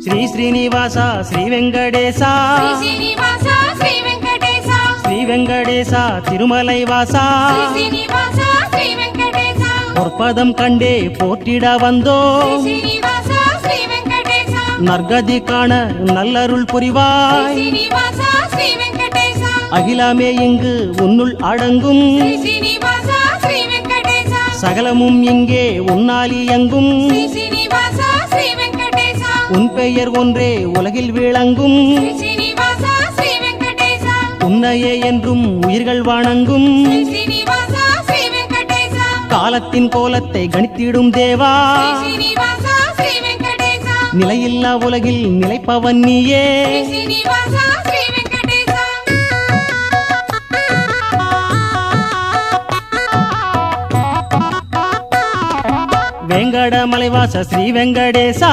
శ్రీ శ్రీనివాస శ్రీ వెంకటేశ శ్రీ శ్రీనివాస శ్రీ వెంకటేశ శ్రీ వెంకటేశ తిరుమలై వాస శ్రీ శ్రీనివాస శ్రీ వెంకటేశ பொற்பதம் கண்டே போற்றிட வந்தோ శ్రీ శ్రీనివాస శ్రీ వెంకటేశ நற்கதி காண நல்லருள் శ్రీ புரிவாய் శ్రీనివాస శ్రీ వెంకటేశ அகிலமே இங்கு உன்னுள் அடங்கும் శ్రీ శ్రీనివాస శ్రీ వెంకటేశ சகலமும் இங்கே உன்னால் இயங்கும் శ్రీ శ్రీనివాస శ్రీ వెంకటేశ உன் பெயர் ஒன்றே உலகில் விளங்கும் శ్రీ శ్రీనివాస శ్రీ వెంకటేశ உன்னையே என்றும் உயிர்கள் வணங்கும் శ్రీ శ్రీనివాస శ్రీ వెంకటేశ காலத்தின் கோலத்தை கணித்திடும் தேவா శ్రీ శ్రీనివాస శ్రీ వెంకటేశ நிலையில்லா உலகில் நிலைப்பவன் நீயே శ్రీ శ్రీనివాస శ్రీ వెంకటేశ வேங்கட மலைவாச ஸ்ரீ வெங்கடேசா